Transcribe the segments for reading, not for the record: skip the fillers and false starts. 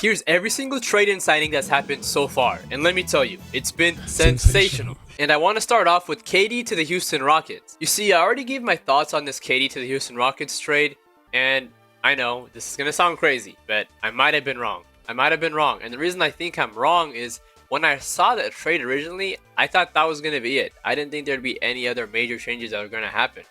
Here's every single trade and signing that's happened so far, and let me tell you, it's been sensational. And I want to start off with KD to the Houston Rockets. You see, I already gave my thoughts on this KD to the Houston Rockets trade, and I know this is going to sound crazy, but I might have been wrong. And the reason I think I'm wrong is when I saw that trade originally, I thought that was going to be it. I didn't think there'd be any other major changes that were going to happen.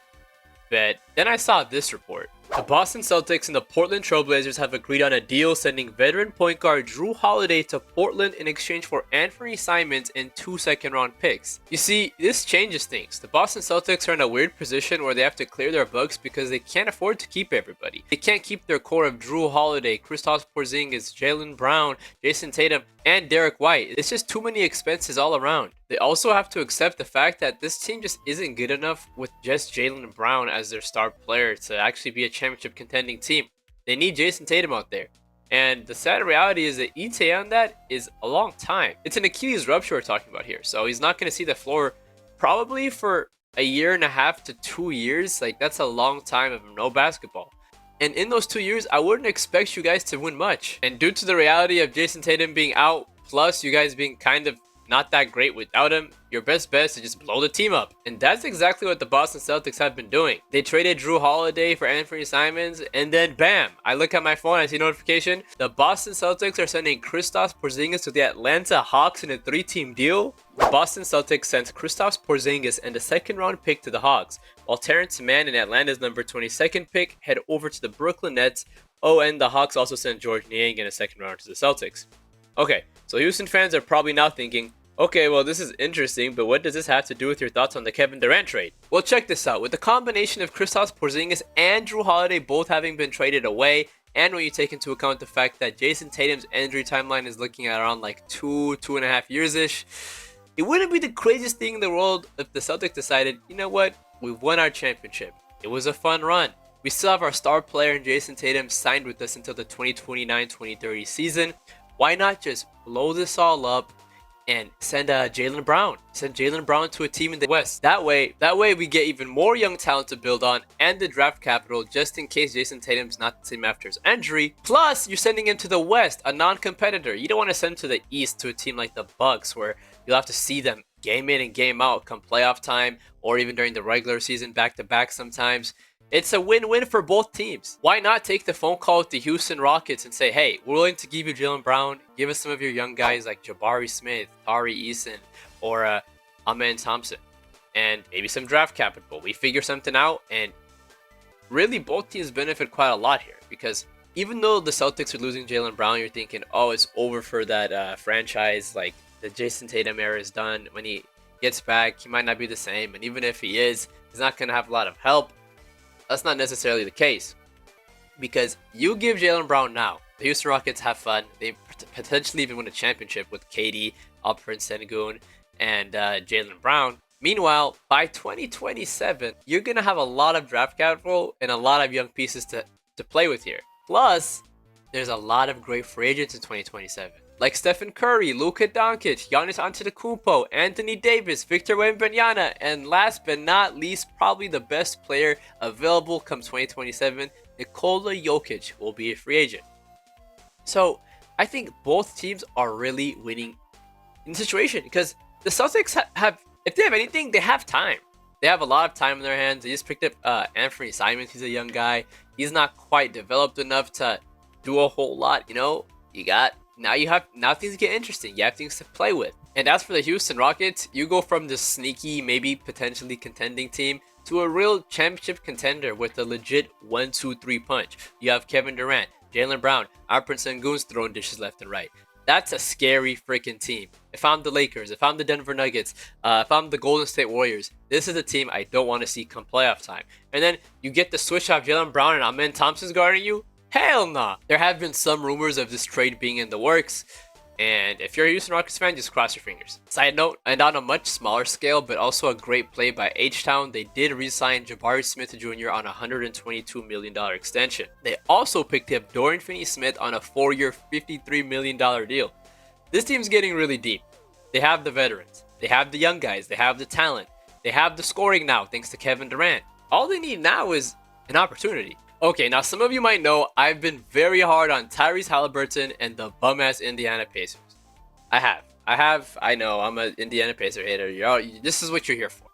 But then I saw this report. The Boston Celtics and the Portland Trail Blazers have agreed on a deal sending veteran point guard Drew Holiday to Portland in exchange for Anthony Simons and 2 second-round picks. You see, this changes things. The Boston Celtics are in a weird position where they have to clear their books because they can't afford to keep everybody. They can't keep their core of Drew Holiday, Kristaps Porzingis, Jaylen Brown, Jason Tatum, and Derek White. It's just too many expenses all around. They also have to accept the fact that this team just isn't good enough with just Jaylen Brown as their star player to actually be a championship contending team. They need Jason Tatum out there. And the sad reality is that ETA on that is a long time. It's an Achilles rupture we're talking about here. So he's not going to see the floor probably for a year and a half to 2 years. Like, that's a long time of no basketball. And in those 2 years, I wouldn't expect you guys to win much. And due to the reality of Jason Tatum being out, plus you guys being kind of not that great without him, your best bet is to just blow the team up. And that's exactly what the Boston Celtics have been doing. They traded Drew Holiday for Anthony Simons, and then bam, I look at my phone, I see a notification. The Boston Celtics are sending Kristaps Porzingis to the Atlanta Hawks in a 3-team deal. The Boston Celtics sent Kristaps Porzingis and a second-round pick to the Hawks, while Terrence Mann and Atlanta's number 22nd pick head over to the Brooklyn Nets. Oh, and the Hawks also sent George Niang in a second round to the Celtics. Okay, so Houston fans are probably now thinking, okay, well, this is interesting, but what does this have to do with your thoughts on the Kevin Durant trade? Well, check this out. With the combination of Kristaps Porzingis and Drew Holiday both having been traded away, and when you take into account the fact that Jason Tatum's injury timeline is looking at around like 2.5 years-ish, it wouldn't be the craziest thing in the world if the Celtics decided, you know what, we've won our championship. It was a fun run. We still have our star player in Jason Tatum signed with us until the 2029-2030 season. Why not just blow this all up and send Jaylen Brown? Send Jaylen Brown to a team in the West. That way we get even more young talent to build on and the draft capital just in case Jason Tatum's not the same after his injury. Plus, you're sending him to the West, a non-competitor. You don't want to send him to the East to a team like the Bucks where you'll have to see them game in and game out come playoff time or even during the regular season back-to-back sometimes. It's a win-win for both teams. Why not take the phone call with the Houston Rockets and say, hey, we're willing to give you Jaylen Brown, give us some of your young guys like Jabari Smith, Tari Eason, or Amen Thompson, and maybe some draft capital. We figure something out, and really both teams benefit quite a lot here because even though the Celtics are losing Jaylen Brown, you're thinking, oh, it's over for that franchise. Like, the Jason Tatum era is done. When he gets back, he might not be the same, and even if he is, he's not going to have a lot of help. That's not necessarily the case because you give Jaylen Brown now. The Houston Rockets have fun. They potentially even win a championship with KD, Alperen Sengun, and Jaylen Brown. Meanwhile, by 2027, you're going to have a lot of draft capital and a lot of young pieces to play with here. Plus, there's a lot of great free agents in 2027. Like Stephen Curry, Luka Doncic, Giannis Antetokounmpo, Anthony Davis, Victor Wembanyama, and last but not least, probably the best player available come 2027, Nikola Jokic will be a free agent. So I think both teams are really winning in the situation because the Celtics have, if they have anything, they have time. They have a lot of time in their hands. They just picked up Anthony Simons. He's a young guy. He's not quite developed enough to do a whole lot. You know, now things get interesting. You have things to play with. And as for the Houston Rockets, you go from this sneaky, maybe potentially contending team to a real championship contender with a legit 1-2-3 punch. You have Kevin Durant, Jaylen Brown, Alperen Sengun's throwing dishes left and right. That's a scary freaking team. If I'm the Lakers, if I'm the Denver Nuggets, if I'm the Golden State Warriors, this is a team I don't want to see come playoff time. And then you get the switch off Jaylen Brown and Amen Thompson's guarding you. Hell nah. There have been some rumors of this trade being in the works, and if you're a Houston Rockets fan, just cross your fingers. Side note, and on a much smaller scale, but also a great play by H-Town, they did re-sign Jabari Smith Jr. on a $122 million extension. They also picked up Dorian Finney-Smith on a 4-year, $53 million deal. This team's getting really deep. They have the veterans. They have the young guys. They have the talent. They have the scoring now, thanks to Kevin Durant. All they need now is an opportunity. Okay, now some of you might know I've been very hard on Tyrese Halliburton and the bum-ass Indiana Pacers. I know, I'm an Indiana Pacer hater. This is what you're here for.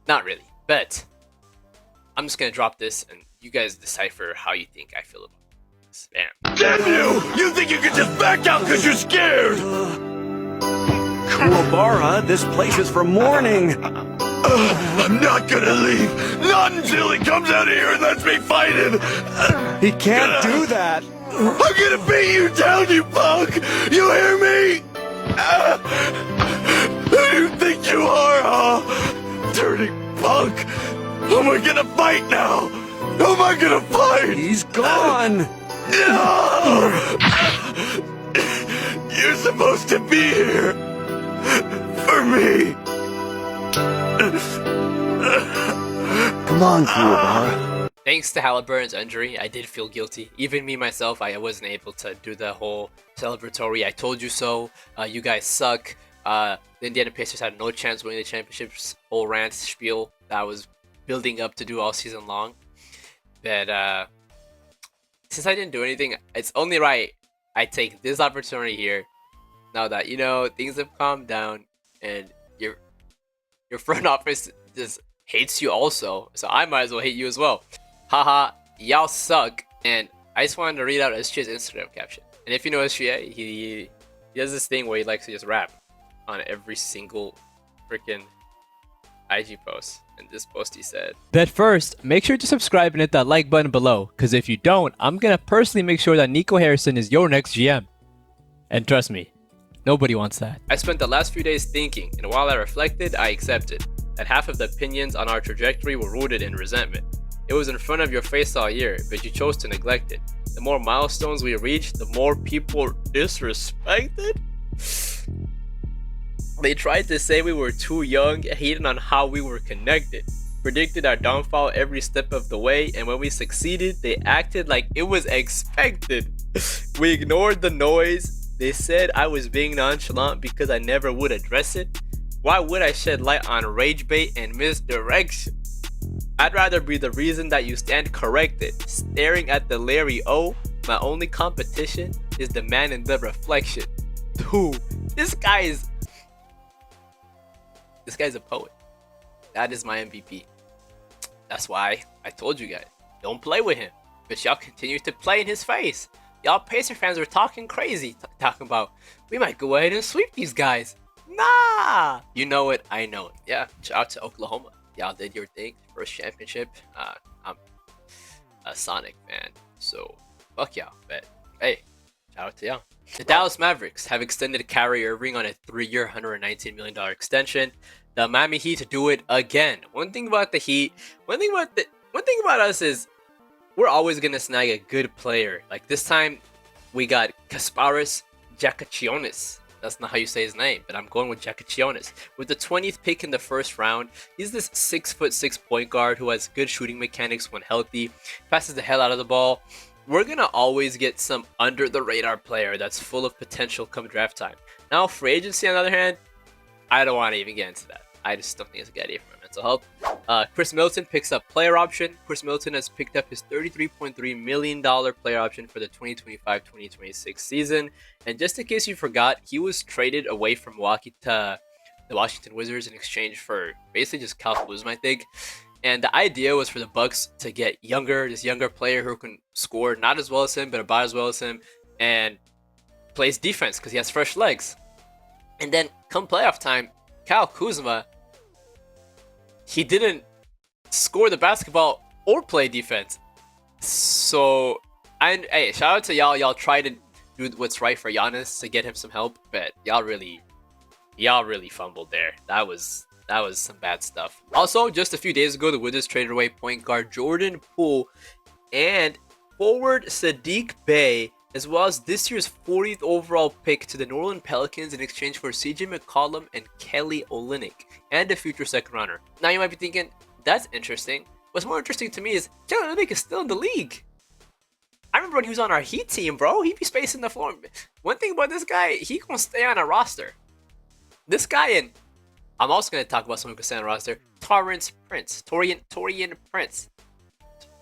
Not really, but I'm just gonna drop this and you guys decipher how you think I feel about this. Bam. Damn you! You think you can just back out because you're scared? Cool bar, huh? This place is for mourning. I'm not gonna leave. Not until he comes out of here and lets me fight him. He can't do that. I'm gonna beat you down, you punk! You hear me? Who do you think you are, huh? Dirty punk! Who am I gonna fight now? Who am I gonna fight? He's gone. No! You're supposed to be here for me. Come on, Cool Bar. Thanks to Halliburton's injury, I did feel guilty. Even me myself, I wasn't able to do the whole celebratory "I told you so," you guys suck. The Indiana Pacers had no chance winning the championships. Whole rant spiel that I was building up to do all season long. But since I didn't do anything, it's only right I take this opportunity here. Now that things have calmed down and your front office just hates you also, so I might as well hate you as well. Haha, y'all suck. And I just wanted to read out SGA's Instagram caption. And if you know SGA, he does this thing where he likes to just rap on every single freaking IG post. And this post he said, "But first, make sure to subscribe and hit that like button below, because if you don't, I'm gonna personally make sure that Nico Harrison is your next GM. And trust me, nobody wants that." I spent the last few days thinking, and while I reflected, I accepted that half of the opinions on our trajectory were rooted in resentment. It was in front of your face all year, but you chose to neglect it. The more milestones we reached, the more people disrespected. They tried to say we were too young, hated on how we were connected, predicted our downfall every step of the way, and when we succeeded, they acted like it was expected. We ignored the noise. They said I was being nonchalant because I never would address it. Why would I shed light on rage bait and misdirection? I'd rather be the reason that you stand corrected, staring at the Larry O. My only competition is the man in the reflection. Dude, this guy's a poet. That is my MVP. That's why I told you guys, don't play with him. But y'all continue to play in his face. Y'all Pacer fans are talking crazy, talking about, we might go ahead and sweep these guys. Nah! You know it, I know it. Yeah, shout out to Oklahoma. Y'all did your thing. First championship. I'm a Sonic fan, so fuck y'all. But hey, shout out to y'all. The Dallas Mavericks have extended Kyrie Irving on a 3-year, $119 million extension. The Miami Heat do it again. One thing about the Heat, one thing about us is we're always gonna snag a good player. Like this time, we got Kasparis Giannakis. That's not how you say his name, but I'm going with Giannakis. With the 20th pick in the first round, he's this 6'6" point guard who has good shooting mechanics when healthy, passes the hell out of the ball. We're gonna always get some under the radar player that's full of potential come draft time. Now, free agency on the other hand, I don't want to even get into that. I just don't think it's a good idea for my mental health. Chris Middleton picks up player option. Chris Middleton has picked up his $33.3 million player option for the 2025-2026 season. And just in case you forgot, he was traded away from Milwaukee to the Washington Wizards in exchange for basically just Kyle Kuzma, I think. And the idea was for the Bucks to get this younger player who can score not as well as him, but about as well as him, and plays defense because he has fresh legs. And then come playoff time, Kyle Kuzma, he didn't score the basketball or play defense. So, hey, shout out to y'all. Y'all try to do what's right for Giannis to get him some help, but y'all really fumbled there. That was some bad stuff. Also, just a few days ago, the Wizards traded away point guard Jordan Poole and forward Sadiq Bey, as well as this year's 40th overall pick to the New Orleans Pelicans in exchange for CJ McCollum and Kelly Olynyk, and a future second runner. Now you might be thinking, that's interesting. What's more interesting to me is Kelly Olynyk is still in the league. I remember when he was on our Heat team, bro. He'd be spacing the floor. One thing about this guy, he gonna stay on a roster. This guy, and I'm also gonna talk about someone who can stay on a roster, Torian Prince.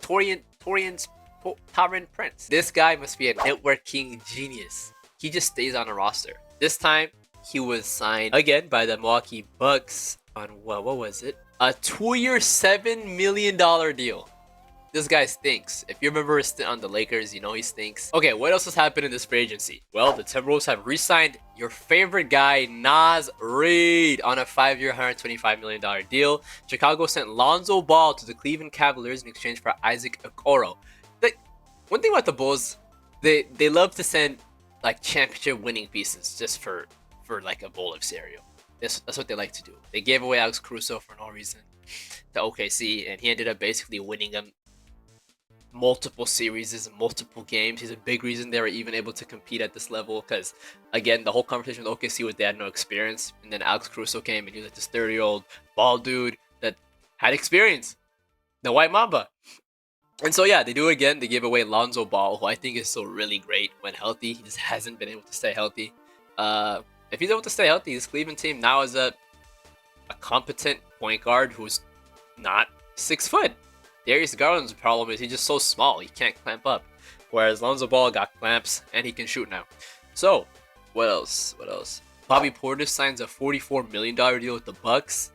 Tauren Prince. This guy must be a networking genius. He just stays on the roster. This time, he was signed again by the Milwaukee Bucks on, well, what was it? A 2-year, $7 million deal. This guy stinks. If you remember his stint on the Lakers, you know he stinks. Okay, what else has happened in this free agency? Well, the Timberwolves have re-signed your favorite guy, Naz Reid, on a 5-year, $125 million deal. Chicago sent Lonzo Ball to the Cleveland Cavaliers in exchange for Isaac Okoro. One thing about the Bulls, they love to send like championship winning pieces just for like a bowl of cereal. That's what they like to do. They gave away Alex Caruso for no reason to OKC, and he ended up basically winning them multiple series and multiple games. He's a big reason they were even able to compete at this level, because again, the whole conversation with OKC was they had no experience, and then Alex Caruso came and he was like this 30-year-old bald dude that had experience, the White Mamba. And so yeah, they do it again. They give away Lonzo Ball, who I think is still really great when healthy. He just hasn't been able to stay healthy. If he's able to stay healthy, this Cleveland team now is a competent point guard who's not 6 foot. Darius Garland's problem is he's just so small, he can't clamp up. Whereas Lonzo Ball got clamps and he can shoot now. So, what else? Bobby Portis signs a $44 million deal with the Bucks.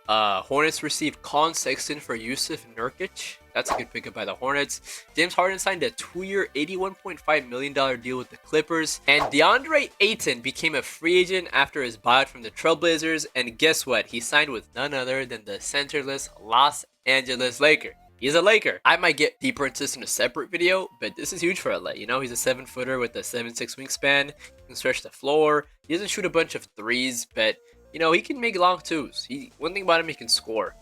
Hornets received Colin Sexton for Yusuf Nurkic. That's a good pickup by the Hornets. James Harden signed a 2-year, $81.5 million deal with the Clippers. And DeAndre Ayton became a free agent after his buyout from the Trailblazers. And guess what? He signed with none other than the centerless Los Angeles Lakers. He's a Laker. I might get deeper into this in a separate video, but this is huge for LA. You know, he's a 7-footer with a 7'6" wingspan. He can stretch the floor. He doesn't shoot a bunch of threes, but you know, he can make long twos. One thing about him, he can score.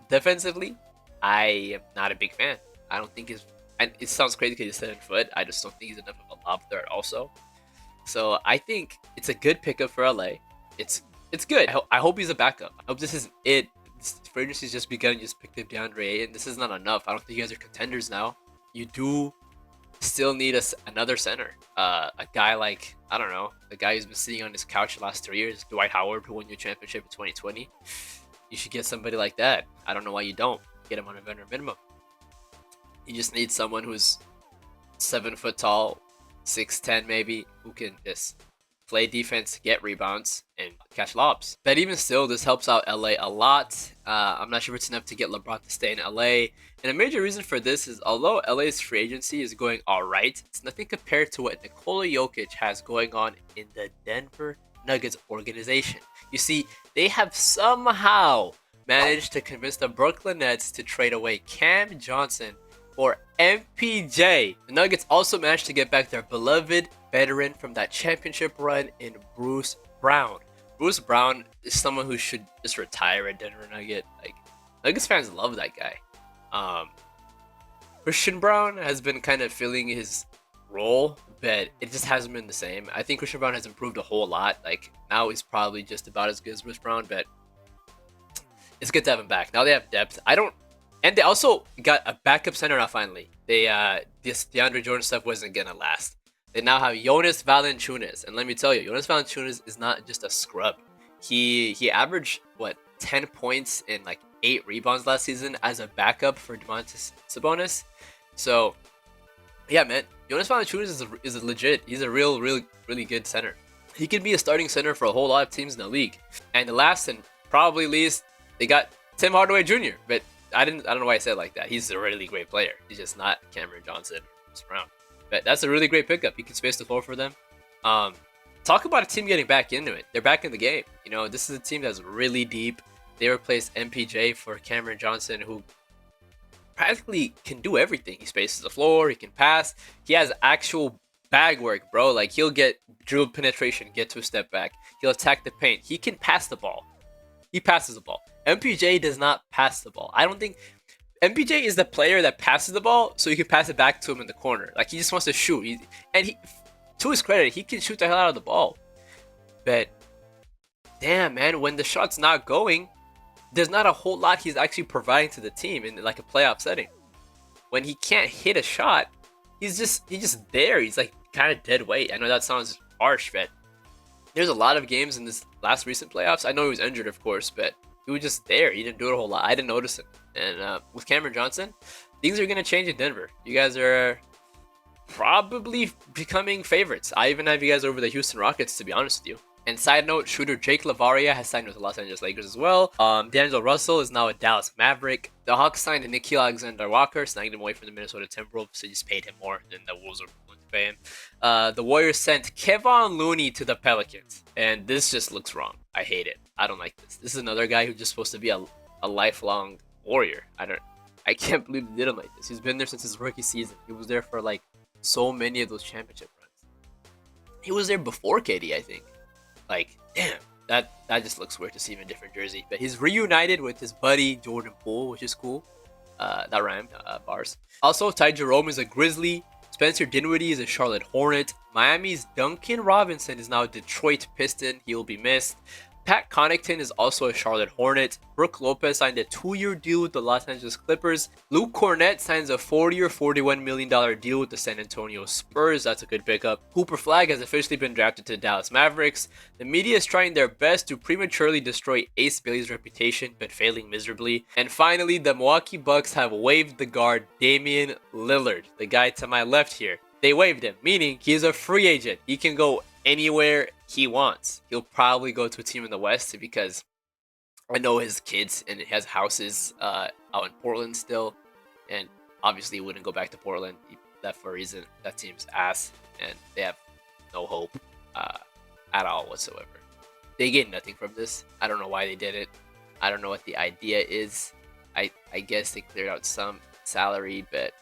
Defensively, I am not a big fan. I don't think and it sounds crazy because he's 7 foot. I just don't think he's enough of a lob threat also. So I think it's a good pickup for LA. It's good. I hope he's a backup. I hope this isn't it. This free agency's just begun. You just picked up DeAndre Ayton. This is not enough. I don't think you guys are contenders now. You do still need another center. A guy like, I don't know, the guy who's been sitting on his couch the last 3 years, Dwight Howard, who won your championship in 2020. You should get somebody like that. I don't know why you don't get him on a veteran minimum. You just need someone who's 7 foot tall, 6'10" maybe, who can just play defense, get rebounds, and catch lobs. But even still, this helps out LA a lot. I'm not sure if it's enough to get LeBron to stay in LA. And a major reason for this is, although LA's free agency is going alright, it's nothing compared to what Nikola Jokic has going on in the Denver Nuggets organization. You see, they have somehow managed to convince the Brooklyn Nets to trade away Cam Johnson for MPJ. The Nuggets also managed to get back their beloved veteran from that championship run in Bruce Brown. Bruce Brown is someone who should just retire at Denver Nugget. Like, Nuggets fans love that guy. Christian Brown has been kind of filling his role, but it just hasn't been the same. I think Christian Brown has improved a whole lot. Like, now he's probably just about as good as Bruce Brown, but it's good to have him back. Now they have depth. And they also got a backup center now finally. This DeAndre Jordan stuff wasn't gonna last. They now have Jonas Valanciunas, and let me tell you, Jonas Valanciunas is not just a scrub. He averaged what, 10 points and like 8 rebounds last season as a backup for Domantas Sabonis. So yeah, man, Jonas Valanciunas is a legit. He's a really good center. He can be a starting center for a whole lot of teams in the league. And the last and probably least, they got Tim Hardaway Jr. But I don't know why I said it like that. He's a really great player. He's just not Cameron Johnson or Bruce Brown. But that's a really great pickup. He can space the floor for them. Talk about a team getting back into it. They're back in the game. You know, this is a team that's really deep. They replaced MPJ for Cameron Johnson, who practically can do everything. He spaces the floor. He can pass. He has actual bag work, bro. Like, he'll get dribble penetration, get to a step back. He'll attack the paint. He can pass the ball. He passes the ball. MPJ does not pass the ball. I don't think MPJ is the player that passes the ball so you can pass it back to him in the corner. Like, he just wants to shoot. To his credit, he can shoot the hell out of the ball. But damn, man, when the shot's not going, there's not a whole lot he's actually providing to the team in like a playoff setting. When he can't hit a shot, he's just there. He's like kind of dead weight. I know that sounds harsh, but there's a lot of games in this last recent playoffs. I know he was injured, of course, but he was just there. He didn't do it a whole lot. I didn't notice him. And with Cameron Johnson, things are gonna change in Denver. You guys are probably becoming favorites. I even have you guys over the Houston Rockets, to be honest with you. And side note, shooter Jake Lavaria has signed with the Los Angeles Lakers as well. D'Angelo Russell is now a Dallas Maverick. The Hawks signed Nikhil Alexander-Walker, snagged him away from the Minnesota Timberwolves, so just paid him more than the Wolves were going to pay him. The Warriors sent Kevon Looney to the Pelicans, and this just looks wrong. I hate it. I don't like this. This is another guy who's just supposed to be a lifelong Warrior. I can't believe they did him like this. He's been there since his rookie season. He was there for like so many of those championship runs. He was there before KD, I think. Like, damn, that just looks weird to see him in a different jersey. But he's reunited with his buddy Jordan Poole, which is cool. That rhymed, bars. Also, Ty Jerome is a Grizzly. Spencer Dinwiddie is a Charlotte Hornet. Miami's Duncan Robinson is now a Detroit Piston. He will be missed. Pat Connaughton is also a Charlotte Hornet. Brook Lopez signed a 2-year deal with the Los Angeles Clippers. Luke Cornett signs a 4-year, $41 million deal with the San Antonio Spurs. That's a good pickup. Cooper Flagg has officially been drafted to the Dallas Mavericks. The media is trying their best to prematurely destroy Ace Bailey's reputation, but failing miserably. And finally, the Milwaukee Bucks have waived the guard Damian Lillard, the guy to my left here. They waived him, meaning he is a free agent. He can go anywhere he wants. He'll probably go to a team in the West because I know his kids and he has houses out in Portland still, and obviously he wouldn't go back to Portland. He left for a reason. That team's ass, and they have no hope at all whatsoever. They get nothing from this. I don't know why they did it. I don't know what the idea is. I guess they cleared out some salary, but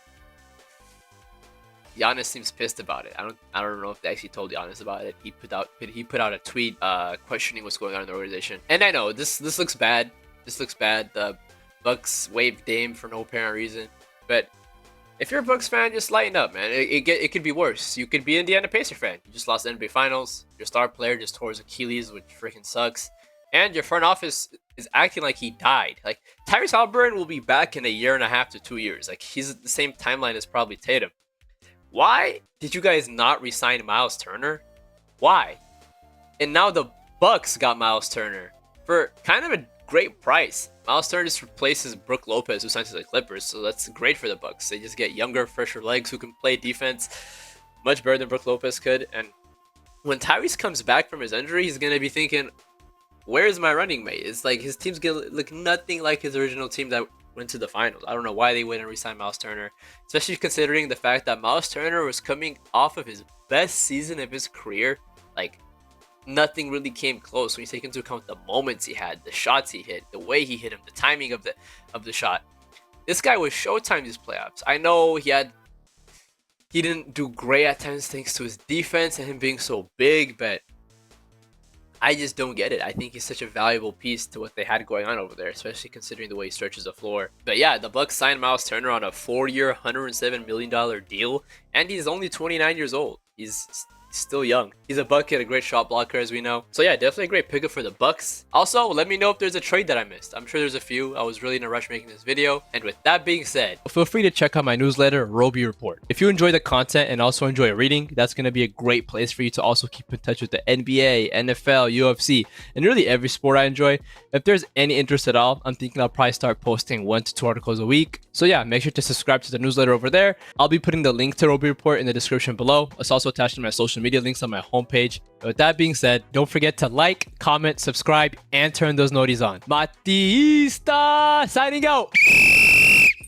Giannis seems pissed about it. I don't know if they actually told Giannis about it. He put out a tweet questioning what's going on in the organization. And I know this looks bad. This looks bad. The Bucks waived Dame for no apparent reason. But if you're a Bucks fan, just lighten up, man. It could be worse. You could be an Indiana Pacer fan. You just lost the NBA Finals. Your star player just tore his Achilles, which freaking sucks. And your front office is acting like he died. Like, Tyrese Haliburton will be back in 1.5 to 2 years. Like, he's at the same timeline as probably Tatum. Why did you guys not re-sign Miles Turner? Why? And now the Bucks got Miles Turner for kind of a great price. Miles Turner just replaces Brook Lopez, who signed to the Clippers, so that's great for the Bucks. They just get younger, fresher legs who can play defense much better than Brook Lopez could. And when Tyrese comes back from his injury, he's gonna be thinking, "Where's my running mate?" It's like his team's gonna look nothing like his original team that went to the finals. I don't know why they wouldn't re-sign Miles Turner, especially considering the fact that Miles Turner was coming off of his best season of his career. Like, nothing really came close when you take into account the moments he had, the shots he hit, the way he hit him, the timing of the shot. This guy was Showtime these playoffs. I know he didn't do great at times thanks to his defense and him being so big, but I just don't get it. I think he's such a valuable piece to what they had going on over there, especially considering the way he stretches the floor. But yeah, the Bucks signed Miles Turner on a 4-year, $107 million deal, and he's only 29 years old. He's still young. He's a bucket, a great shot blocker, as we know. So yeah, definitely a great pickup for the Bucks. Also, let me know if there's a trade that I missed. I'm sure there's a few. I was really in a rush making this video. And with that being said, feel free to check out my newsletter, Roby Report. If you enjoy the content and also enjoy reading, that's going to be a great place for you to also keep in touch with the NBA, NFL, UFC, and really every sport I enjoy. If there's any interest at all, I'm thinking I'll probably start posting 1 to 2 articles a week. So yeah, make sure to subscribe to the newsletter over there. I'll be putting the link to Roby Report in the description below. It's also attached to my social media links on my homepage. With that being said, don't forget to like, comment, subscribe, and turn those noties on. Matista signing out.